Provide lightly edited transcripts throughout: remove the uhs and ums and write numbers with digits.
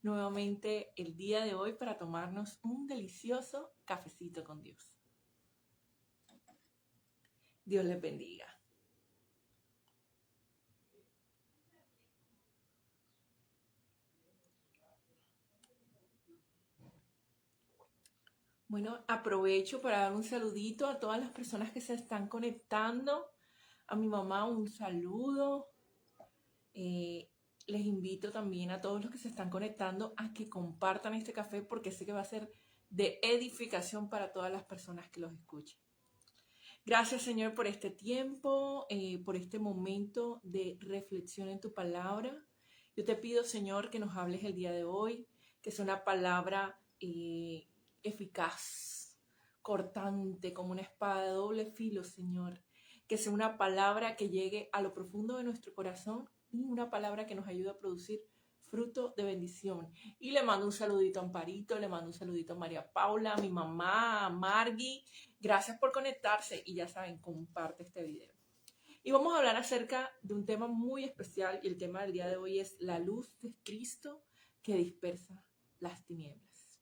nuevamente el día de hoy para tomarnos un delicioso cafecito con Dios. Dios les bendiga. Bueno, aprovecho para dar un saludito a todas las personas que se están conectando. A mi mamá un saludo. Les invito también a todos los que se están conectando a que compartan este café porque sé que va a ser de edificación para todas las personas que los escuchen. Gracias, Señor, por este tiempo, por este momento de reflexión en tu palabra. Yo te pido, Señor, que nos hables el día de hoy, que sea una palabra eficaz, cortante, como una espada de doble filo, Señor. Que sea una palabra que llegue a lo profundo de nuestro corazón y una palabra que nos ayude a producir fruto de bendición. Y le mando un saludito a Amparito, le mando un saludito a María Paula, a mi mamá, a Margui. Gracias por conectarse y ya saben, comparte este video. Y vamos a hablar acerca de un tema muy especial y el tema del día de hoy es la luz de Cristo que dispersa las tinieblas.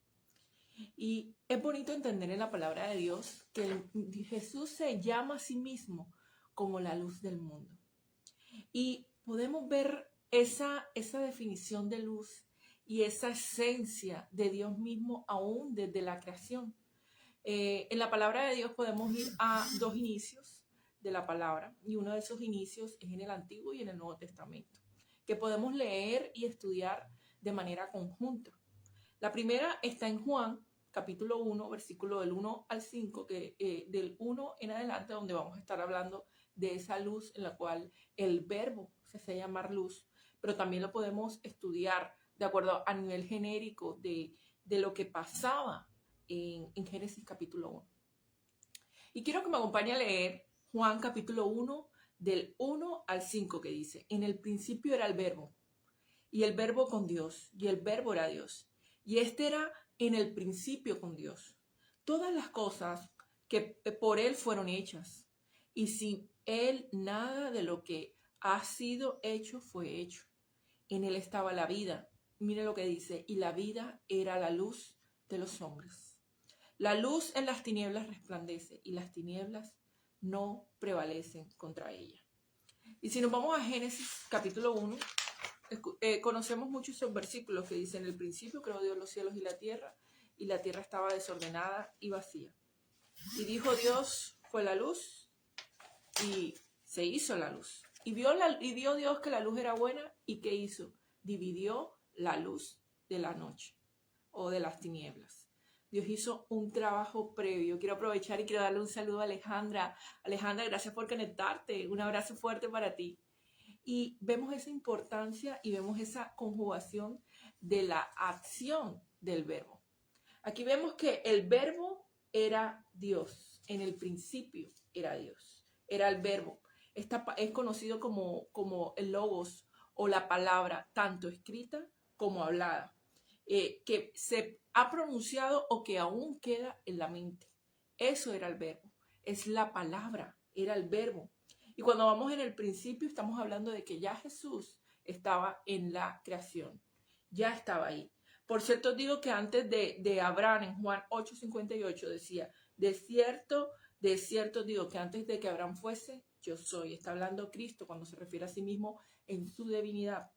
Y es bonito entender en la palabra de Dios que Jesús se llama a sí mismo como la luz del mundo. Y podemos ver esa definición de luz y esa esencia de Dios mismo aún desde la creación. En la palabra de Dios podemos ir a dos inicios de la palabra y uno de esos inicios es en el Antiguo y en el Nuevo Testamento, que podemos leer y estudiar de manera conjunta. La primera está en Juan, capítulo 1, versículo del 1 al 5, que del 1 en adelante, donde vamos a estar hablando de esa luz en la cual el verbo se hace llamar luz, pero también lo podemos estudiar de acuerdo a nivel genérico de lo que pasaba en Génesis capítulo 1. Y quiero que me acompañe a leer Juan capítulo 1, del 1 al 5, que dice: en el principio era el verbo, y el verbo con Dios, y el verbo era Dios, y este era en el principio con Dios. Todas las cosas que por él fueron hechas, y sin él nada de lo que ha sido hecho fue hecho. En él estaba la vida. Mire lo que dice: y la vida era la luz de los hombres. La luz en las tinieblas resplandece, y las tinieblas no prevalecen contra ella. Y si nos vamos a Génesis capítulo 1, conocemos muchos esos versículos que dicen: en el principio creó Dios los cielos y la tierra estaba desordenada y vacía. Y dijo Dios, fue la luz, y se hizo la luz. Y vio Dios que la luz era buena, y ¿qué hizo? Dividió la luz de la noche o de las tinieblas. Dios hizo un trabajo previo. Quiero aprovechar y quiero darle un saludo a Alejandra. Alejandra, gracias por conectarte. Un abrazo fuerte para ti. Y vemos esa importancia y vemos esa conjugación de la acción del verbo. Aquí vemos que el verbo era Dios. En el principio era Dios. Era el verbo. Es conocido como el logos o la palabra, tanto escrita como hablada, que se ha pronunciado o que aún queda en la mente. Eso era el verbo. Es la palabra, era el verbo. Y cuando vamos en el principio, estamos hablando de que ya Jesús estaba en la creación. Ya estaba ahí. Por cierto, digo que antes de Abraham, en Juan 8:58, decía: de cierto digo que antes de que Abraham fuese, yo soy. Está hablando Cristo cuando se refiere a sí mismo en su divinidad.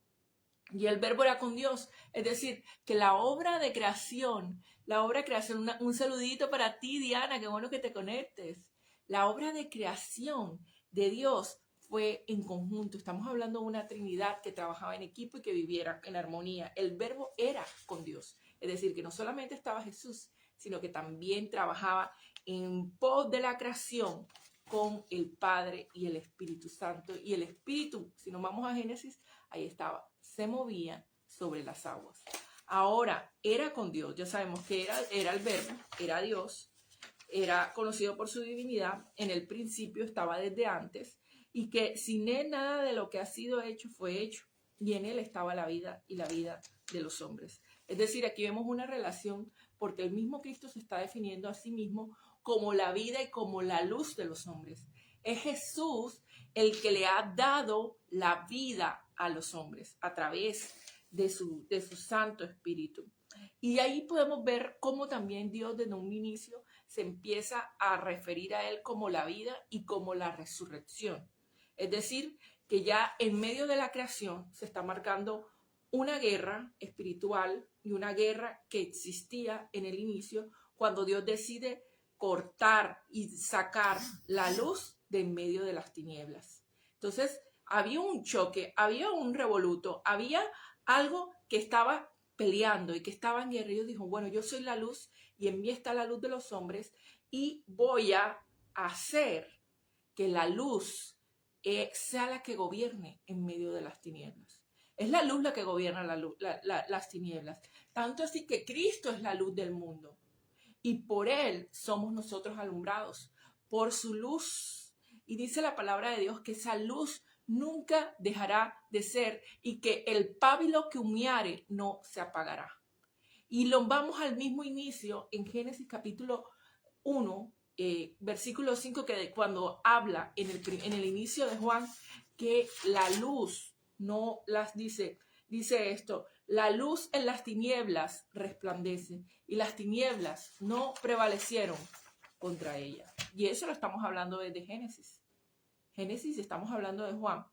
Y el verbo era con Dios. Es decir, que la obra de creación, un saludito para ti, Diana, qué bueno que te conectes. La obra de creación de Dios fue en conjunto. Estamos hablando de una Trinidad que trabajaba en equipo y que viviera en armonía. El verbo era con Dios. Es decir, que no solamente estaba Jesús, sino que también trabajaba en pos de la creación con el Padre y el Espíritu Santo. Y el Espíritu, si nos vamos a Génesis, ahí estaba, se movía sobre las aguas. Ahora, era con Dios. Ya sabemos que era el verbo, era Dios, era conocido por su divinidad, en el principio estaba desde antes, y que sin él nada de lo que ha sido hecho fue hecho, y en él estaba la vida y la vida de los hombres. Es decir, aquí vemos una relación porque el mismo Cristo se está definiendo a sí mismo como la vida y como la luz de los hombres. Es Jesús el que le ha dado la vida a los hombres a través de su Santo Espíritu. Y ahí podemos ver cómo también Dios desde un inicio se empieza a referir a Él como la vida y como la resurrección. Es decir, que ya en medio de la creación se está marcando una guerra espiritual y una guerra que existía en el inicio cuando Dios decide cortar y sacar la luz de en medio de las tinieblas. Entonces, había un choque, había un revoluto, había algo que estaba peleando y que estaba en guerra. Y Dios dijo, bueno, yo soy la luz y en mí está la luz de los hombres y voy a hacer que la luz sea la que gobierne en medio de las tinieblas. Es la luz la que gobierna las tinieblas. Tanto así que Cristo es la luz del mundo. Y por Él somos nosotros alumbrados, por su luz. Y dice la palabra de Dios que esa luz nunca dejará de ser y que el pábilo que humeare no se apagará. Y lo vamos al mismo inicio en Génesis capítulo 1, versículo 5, que cuando habla en el inicio de Juan, que la luz no las dice esto, la luz en las tinieblas resplandece y las tinieblas no prevalecieron contra ella. Y eso lo estamos hablando desde Génesis. Génesis estamos hablando de Juan.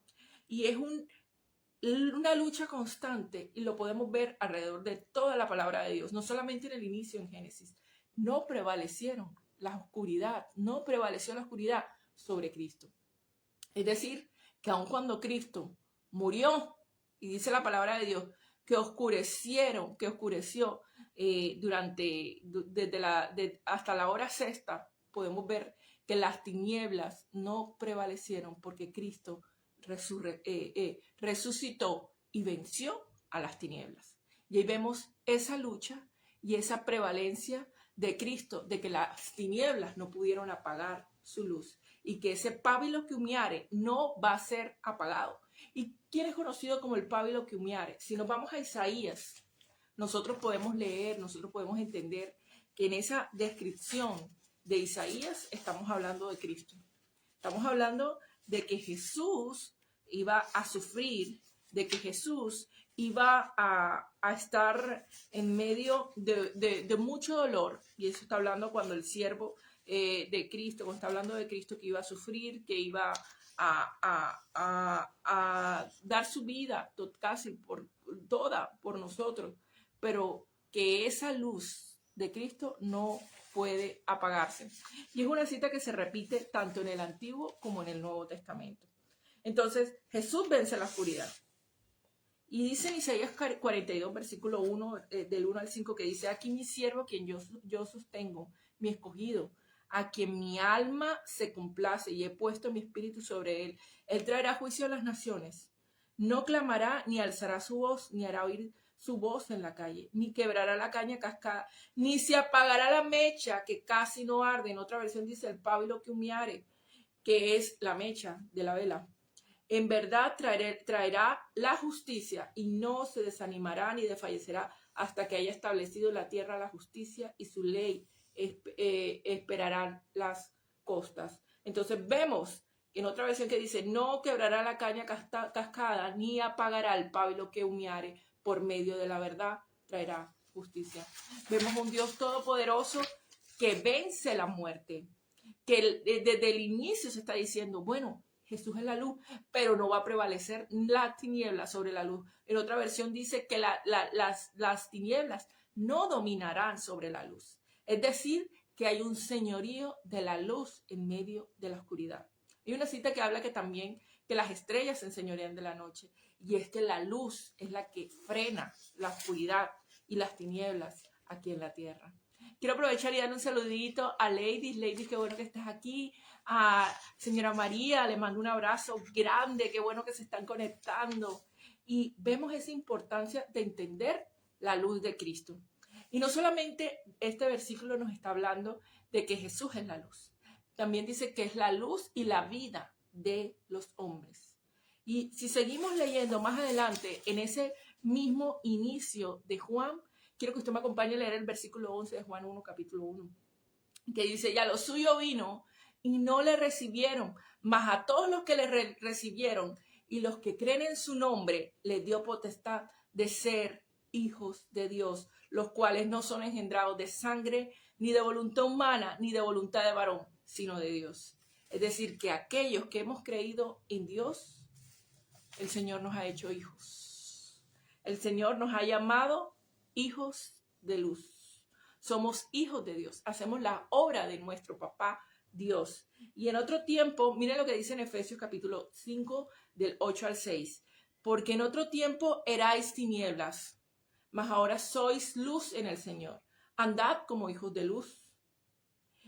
Y es una lucha constante y lo podemos ver alrededor de toda la palabra de Dios, no solamente en el inicio en Génesis. No prevalecieron la oscuridad, no prevaleció la oscuridad sobre Cristo. Es decir, que aun cuando Cristo murió, y dice la palabra de Dios, que oscureció hasta la hora sexta, podemos ver que las tinieblas no prevalecieron porque Cristo resucitó y venció a las tinieblas. Y ahí vemos esa lucha y esa prevalencia de Cristo, de que las tinieblas no pudieron apagar su luz y que ese pábilo que humeare no va a ser apagado. ¿Y quién es conocido como el pábilo que humeare? Si nos vamos a Isaías, nosotros podemos leer, nosotros podemos entender que en esa descripción de Isaías estamos hablando de Cristo. Estamos hablando de que Jesús iba a sufrir, de que Jesús iba a estar en medio de mucho dolor. Y eso está hablando cuando el siervo de Cristo, cuando está hablando de Cristo que iba a sufrir, que iba a dar su vida casi por nosotros, pero que esa luz de Cristo no puede apagarse. Y es una cita que se repite tanto en el Antiguo como en el Nuevo Testamento. Entonces, Jesús vence la oscuridad. Y dice en Isaías 42, versículo 1, del 1 al 5, que dice, aquí mi siervo, quien yo sostengo, mi escogido, a quien mi alma se complace y he puesto mi espíritu sobre él. Él traerá juicio a las naciones. No clamará ni alzará su voz, ni hará oír su voz en la calle, ni quebrará la caña cascada, ni se apagará la mecha que casi no arde. En otra versión dice el pábilo que humeare, que es la mecha de la vela. En verdad traerá la justicia y no se desanimará ni desfallecerá hasta que haya establecido la tierra la justicia y su ley esperarán las costas. Entonces vemos en otra versión que dice, no quebrará la caña cascada ni apagará el pábilo que humeare, por medio de la verdad traerá justicia. Vemos un Dios todopoderoso que vence la muerte, que desde el inicio se está diciendo, bueno, Jesús es la luz, pero no va a prevalecer la tiniebla sobre la luz. En otra versión dice que las tinieblas no dominarán sobre la luz. Es decir, que hay un señorío de la luz en medio de la oscuridad. Hay una cita que habla que también que las estrellas se enseñorean de la noche. Y es que la luz es la que frena la oscuridad y las tinieblas aquí en la tierra. Quiero aprovechar y dar un saludito a Ladies. Ladies, qué bueno que estás aquí. A señora María, le mando un abrazo grande. Qué bueno que se están conectando. Y vemos esa importancia de entender la luz de Cristo. Y no solamente este versículo nos está hablando de que Jesús es la luz. También dice que es la luz y la vida de los hombres. Y si seguimos leyendo más adelante, en ese mismo inicio de Juan, quiero que usted me acompañe a leer el versículo 11 de Juan 1, capítulo 1, que dice, y a lo suyo vino y no le recibieron, mas a todos los que le recibieron y los que creen en su nombre, les dio potestad de ser hijos de Dios, los cuales no son engendrados de sangre, ni de voluntad humana, ni de voluntad de varón, sino de Dios. Es decir, que aquellos que hemos creído en Dios, el Señor nos ha hecho hijos. El Señor nos ha llamado hijos de luz. Somos hijos de Dios. Hacemos la obra de nuestro papá Dios. Y en otro tiempo, miren lo que dice en Efesios capítulo 5, del 8 al 6. Porque en otro tiempo erais tinieblas, mas ahora sois luz en el Señor. Andad como hijos de luz.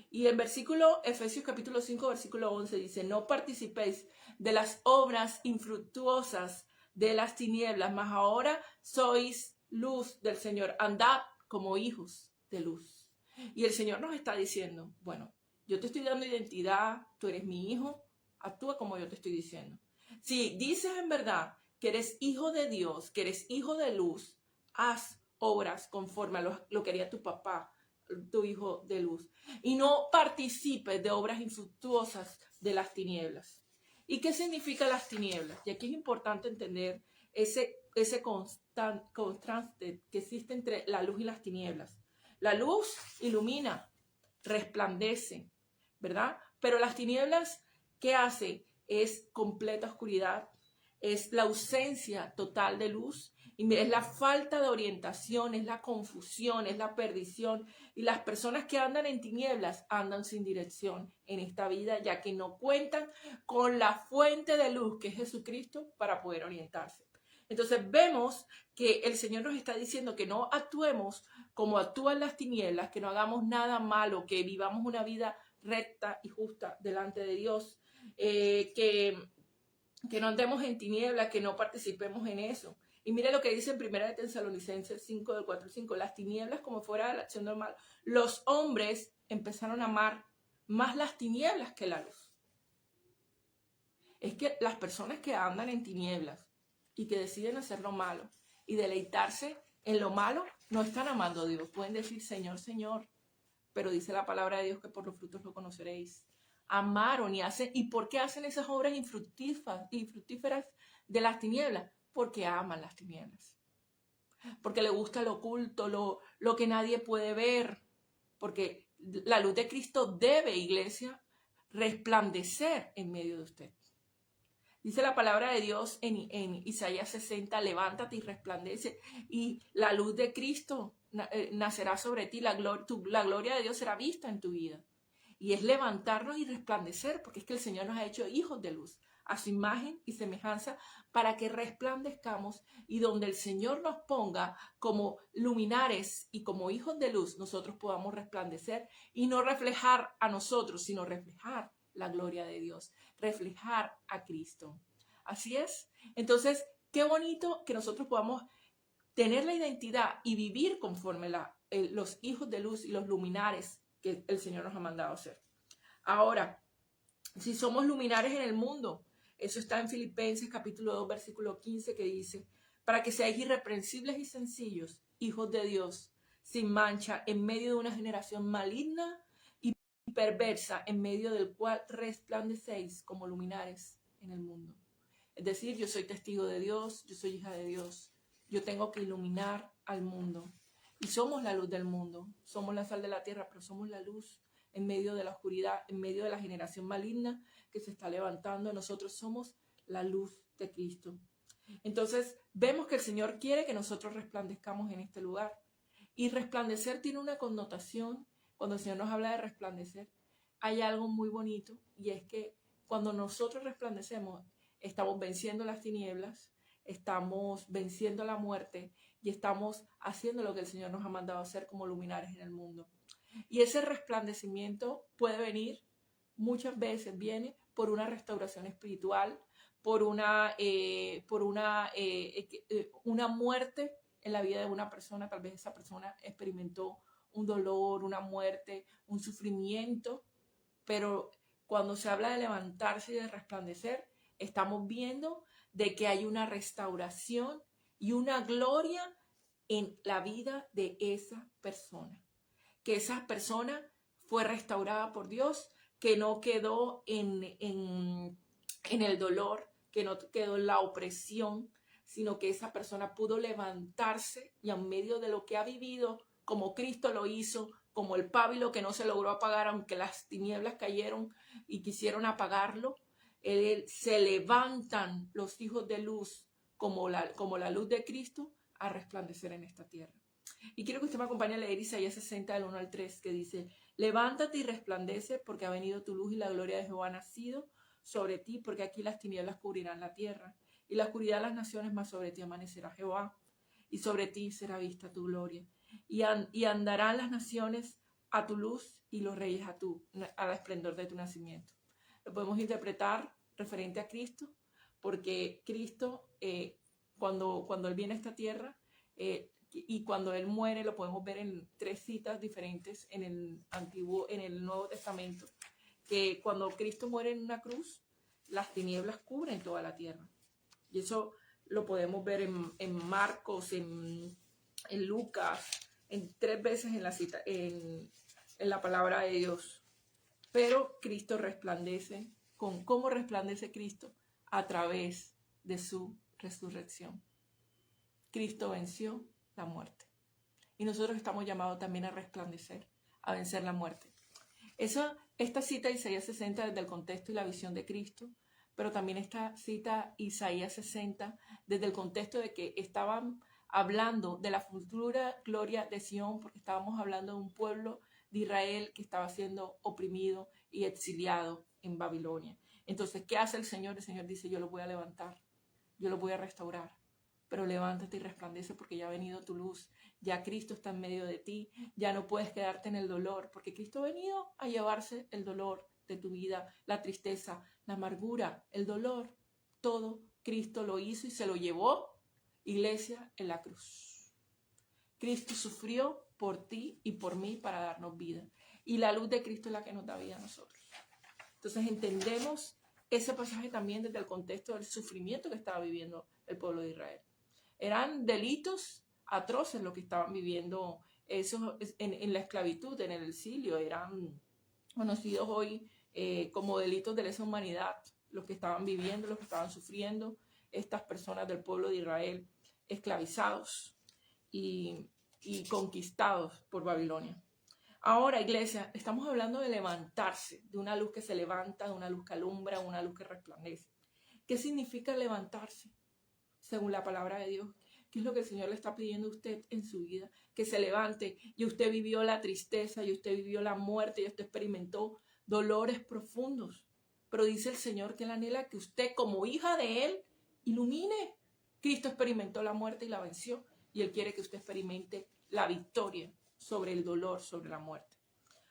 Y en Efesios capítulo 5, versículo 11 dice, no participéis de las obras infructuosas de las tinieblas, mas ahora sois luz del Señor. Andad como hijos de luz. Y el Señor nos está diciendo, bueno, yo te estoy dando identidad, tú eres mi hijo, actúa como yo te estoy diciendo. Si dices en verdad que eres hijo de Dios, que eres hijo de luz, haz obras conforme a lo que haría tu papá, tu hijo de luz. Y no participes de obras infructuosas de las tinieblas. ¿Y qué significa las tinieblas? Y aquí es importante entender ese contraste que existe entre la luz y las tinieblas. La luz ilumina, resplandece, ¿verdad? Pero las tinieblas, ¿qué hace? Es completa oscuridad, es la ausencia total de luz, y es la falta de orientación, es la confusión, es la perdición. Y las personas que andan en tinieblas andan sin dirección en esta vida, ya que no cuentan con la fuente de luz, que es Jesucristo, para poder orientarse. Entonces vemos que el Señor nos está diciendo que no actuemos como actúan las tinieblas, que no hagamos nada malo, que vivamos una vida recta y justa delante de Dios, que no andemos en tinieblas, que no participemos en eso. Y mire lo que dice en 1 Tesalonicenses 5, del 4 al 5, las tinieblas como fuera de la acción normal. Los hombres empezaron a amar más las tinieblas que la luz. Es que las personas que andan en tinieblas y que deciden hacer lo malo y deleitarse en lo malo, no están amando a Dios. Pueden decir, Señor, Señor, pero dice la palabra de Dios que por los frutos lo conoceréis. Amaron y hacen, ¿y por qué hacen esas obras infructíferas de las tinieblas? Porque aman las tinieblas. Porque les gusta lo oculto, lo que nadie puede ver. Porque la luz de Cristo debe, iglesia, resplandecer en medio de usted. Dice la palabra de Dios en Isaías 60, levántate y resplandece, y la luz de Cristo nacerá sobre ti, la gloria de Dios será vista en tu vida. Y es levantarnos y resplandecer, porque es que el Señor nos ha hecho hijos de luz, a su imagen y semejanza, para que resplandezcamos, y donde el Señor nos ponga como luminares y como hijos de luz, nosotros podamos resplandecer y no reflejar a nosotros, sino reflejar la gloria de Dios, reflejar a Cristo. Así es. Entonces, qué bonito que nosotros podamos tener la identidad y vivir conforme los hijos de luz y los luminares que el Señor nos ha mandado hacer. Ahora, si somos luminares en el mundo, eso está en Filipenses capítulo 2, versículo 15, que dice, para que seáis irreprensibles y sencillos, hijos de Dios, sin mancha, en medio de una generación maligna y perversa, en medio del cual resplandecéis como luminares en el mundo. Es decir, yo soy testigo de Dios, yo soy hija de Dios, yo tengo que iluminar al mundo. Y somos la luz del mundo, somos la sal de la tierra, pero somos la luz en medio de la oscuridad, en medio de la generación maligna que se está levantando. Nosotros somos la luz de Cristo. Entonces, vemos que el Señor quiere que nosotros resplandezcamos en este lugar. Y resplandecer tiene una connotación. Cuando el Señor nos habla de resplandecer, hay algo muy bonito, y es que cuando nosotros resplandecemos, estamos venciendo las tinieblas, estamos venciendo la muerte y estamos haciendo lo que el Señor nos ha mandado a hacer como luminares en el mundo. Y ese resplandecimiento puede venir, muchas veces viene por una restauración espiritual, por una muerte en la vida de una persona. Tal vez esa persona experimentó un dolor, una muerte, un sufrimiento, pero cuando se habla de levantarse y de resplandecer, estamos viendo de que hay una restauración y una gloria en la vida de esa persona. Que esa persona fue restaurada por Dios, que no quedó en el dolor, que no quedó en la opresión, sino que esa persona pudo levantarse y en medio de lo que ha vivido, como Cristo lo hizo, como el pábilo que no se logró apagar, aunque las tinieblas cayeron y quisieron apagarlo, se levantan los hijos de luz como la luz de Cristo a resplandecer en esta tierra. Y quiero que usted me acompañe a leer Isaías 60, del 1 al 3, que dice: levántate y resplandece, porque ha venido tu luz y la gloria de Jehová ha nacido sobre ti, porque aquí las tinieblas cubrirán la tierra y la oscuridad de las naciones, mas sobre ti amanecerá Jehová y sobre ti será vista tu gloria. Y andarán las naciones a tu luz y los reyes al esplendor de tu nacimiento. Lo podemos interpretar referente a Cristo, porque Cristo, cuando Él viene a esta tierra, y cuando Él muere, lo podemos ver en 3 citas diferentes en el Nuevo Testamento, que cuando Cristo muere en una cruz, las tinieblas cubren toda la tierra. Y eso lo podemos ver en Marcos, en Lucas, en 3 veces en la palabra de Dios. Pero Cristo resplandece. ¿Cómo resplandece Cristo? A través de su resurrección. Cristo venció la muerte. Y nosotros estamos llamados también a resplandecer, a vencer la muerte. Esta cita de Isaías 60 desde el contexto y la visión de Cristo, pero también esta cita Isaías 60 desde el contexto de que estaban hablando de la futura gloria de Sión, porque estábamos hablando de un pueblo de Israel que estaba siendo oprimido y exiliado en Babilonia. Entonces, ¿qué hace el Señor? El Señor dice: yo lo voy a levantar, yo lo voy a restaurar, pero levántate y resplandece, porque ya ha venido tu luz, ya Cristo está en medio de ti, ya no puedes quedarte en el dolor, porque Cristo ha venido a llevarse el dolor de tu vida, la tristeza, la amargura, el dolor, todo Cristo lo hizo y se lo llevó, iglesia, en la cruz. Cristo sufrió por ti y por mí para darnos vida, y la luz de Cristo es la que nos da vida a nosotros. Entonces entendemos ese pasaje también desde el contexto del sufrimiento que estaba viviendo el pueblo de Israel. Eran delitos atroces lo que estaban viviendo esos en la esclavitud, en el exilio. Eran conocidos hoy como delitos de lesa humanidad, los que estaban viviendo, los que estaban sufriendo estas personas del pueblo de Israel, esclavizados y conquistados por Babilonia. Ahora, iglesia, estamos hablando de levantarse, de una luz que se levanta, de una luz que alumbra, una luz que resplandece. ¿Qué significa levantarse? Según la palabra de Dios, ¿qué es lo que el Señor le está pidiendo a usted en su vida? Que se levante. Y usted vivió la tristeza, y usted vivió la muerte, y usted experimentó dolores profundos. Pero dice el Señor que Él anhela que usted, como hija de Él, ilumine. Cristo experimentó la muerte y la venció, y Él quiere que usted experimente la victoria sobre el dolor, sobre la muerte.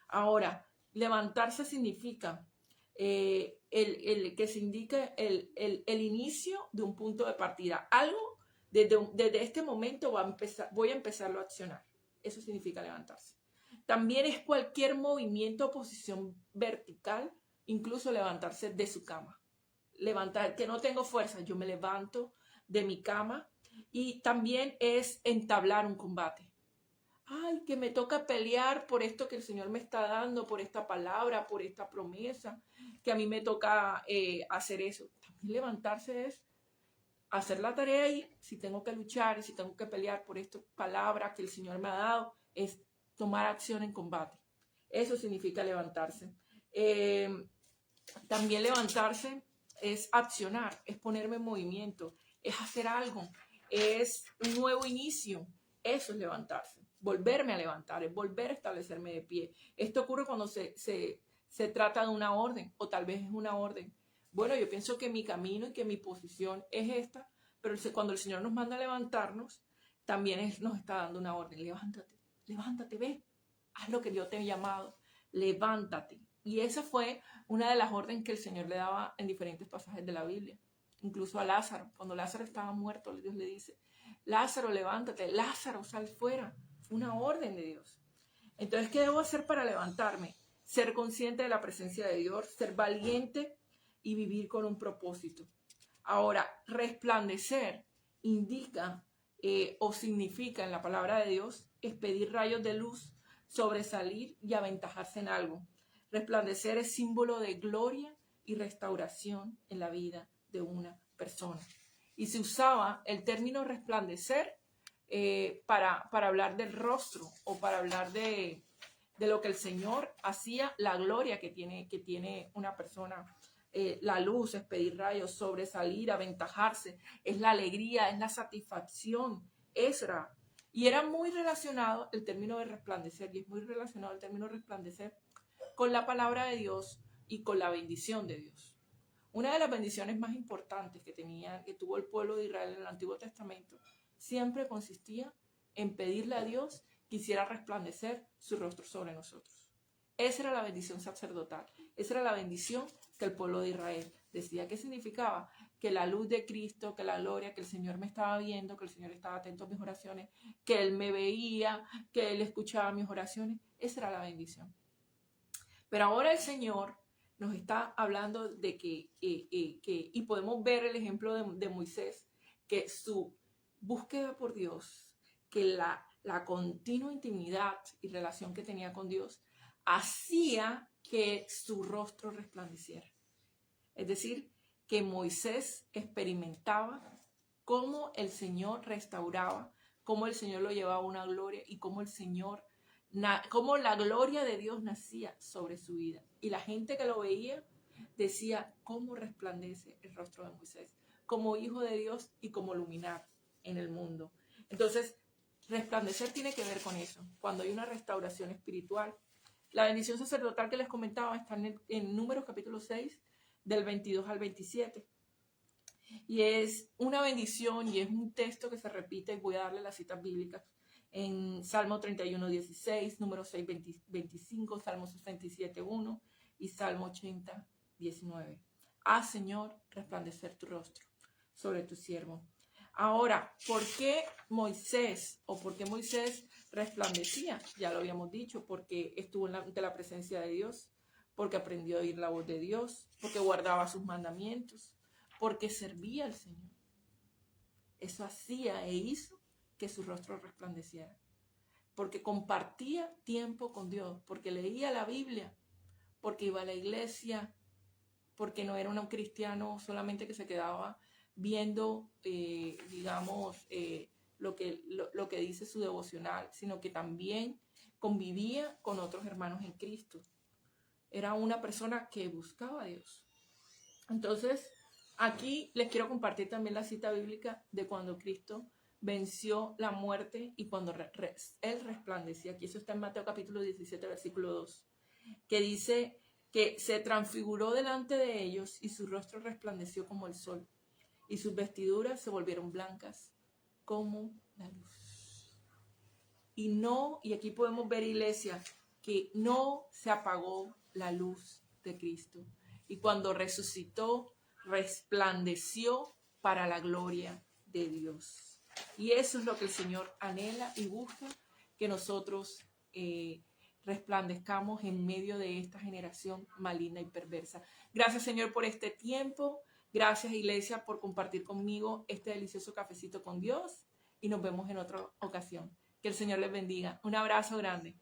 Ahora, levantarse significa que se indique el inicio de un punto de partida. Algo desde este momento voy a empezarlo a accionar. Eso significa levantarse. También es cualquier movimiento o posición vertical, incluso levantarse de su cama. Levantar, que no tengo fuerza, yo me levanto de mi cama. Y también es entablar un combate. Ay, que me toca pelear por esto que el Señor me está dando, por esta palabra, por esta promesa, que a mí me toca hacer eso. También levantarse es hacer la tarea, y si tengo que luchar y si tengo que pelear por esta palabra que el Señor me ha dado, es tomar acción en combate. Eso significa levantarse. También levantarse es accionar, es ponerme en movimiento, es hacer algo, es un nuevo inicio. Eso es levantarse. Volverme a levantar, es volver a establecerme de pie. Esto ocurre cuando se trata de una orden, o tal vez es una orden. Bueno, yo pienso que mi camino y que mi posición es esta, pero cuando el Señor nos manda a levantarnos, también nos está dando una orden. Levántate, levántate, ve, haz lo que Dios te ha llamado, levántate. Y esa fue una de las órdenes que el Señor le daba en diferentes pasajes de la Biblia. Incluso a Lázaro, cuando Lázaro estaba muerto, Dios le dice: Lázaro, levántate, Lázaro, sal fuera. Fue una orden de Dios. Entonces, ¿qué debo hacer para levantarme? Ser consciente de la presencia de Dios, ser valiente y vivir con un propósito. Ahora, resplandecer indica o significa en la palabra de Dios expedir rayos de luz, sobresalir y aventajarse en algo. Resplandecer es símbolo de gloria y restauración en la vida de una persona. Y se usaba el término resplandecer para hablar del rostro o para hablar de lo que el Señor hacía, la gloria que tiene una persona. La luz, expedir rayos, sobresalir, aventajarse, es la alegría, es la satisfacción. Esra. Y era muy relacionado el término de resplandecer, y es muy relacionado el término resplandecer con la palabra de Dios y con la bendición de Dios. Una de las bendiciones más importantes que tuvo el pueblo de Israel en el Antiguo Testamento siempre consistía en pedirle a Dios que hiciera resplandecer su rostro sobre nosotros. Esa era la bendición sacerdotal, esa era la bendición que el pueblo de Israel decía. ¿Qué significaba? Que la luz de Cristo, que la gloria, que el Señor me estaba viendo, que el Señor estaba atento a mis oraciones, que Él me veía, que Él escuchaba mis oraciones. Esa era la bendición. Pero ahora el Señor nos está hablando de y podemos ver el ejemplo de Moisés, que su búsqueda por Dios, que la continua intimidad y relación que tenía con Dios, hacía que su rostro resplandeciera. Es decir, que Moisés experimentaba cómo el Señor restauraba, cómo el Señor lo llevaba a una gloria y cómo cómo la gloria de Dios nacía sobre su vida. Y la gente que lo veía decía, ¿cómo resplandece el rostro de Moisés? Como hijo de Dios y como luminar en el mundo. Entonces, resplandecer tiene que ver con eso. Cuando hay una restauración espiritual. La bendición sacerdotal que les comentaba está en Números capítulo 6, del 22 al 27. Y es una bendición y es un texto que se repite, y voy a darle las citas bíblicas, en Salmo 31, 16, número 6, 25, Salmo 67, 1 y Salmo 80, 19. Haz, Señor, resplandecer tu rostro sobre tu siervo. Ahora, ¿por qué Moisés resplandecía? Ya lo habíamos dicho, porque estuvo ante la presencia de Dios, porque aprendió a oír la voz de Dios, porque guardaba sus mandamientos, porque servía al Señor. Eso hacía e hizo que su rostro resplandeciera, porque compartía tiempo con Dios, porque leía la Biblia, porque iba a la iglesia, porque no era un cristiano solamente que se quedaba viendo, lo que dice su devocional, sino que también convivía con otros hermanos en Cristo. Era una persona que buscaba a Dios. Entonces, aquí les quiero compartir también la cita bíblica de cuando Cristo venció la muerte y cuando Él resplandecía. Aquí eso está en Mateo capítulo 17, versículo 2, que dice que se transfiguró delante de ellos y su rostro resplandeció como el sol y sus vestiduras se volvieron blancas como la luz. Y aquí podemos ver, iglesia, que no se apagó la luz de Cristo. Y cuando resucitó, resplandeció para la gloria de Dios. Y eso es lo que el Señor anhela y busca, que nosotros resplandezcamos en medio de esta generación maligna y perversa. Gracias, Señor, por este tiempo. Gracias, iglesia, por compartir conmigo este delicioso cafecito con Dios. Y nos vemos en otra ocasión. Que el Señor les bendiga. Un abrazo grande.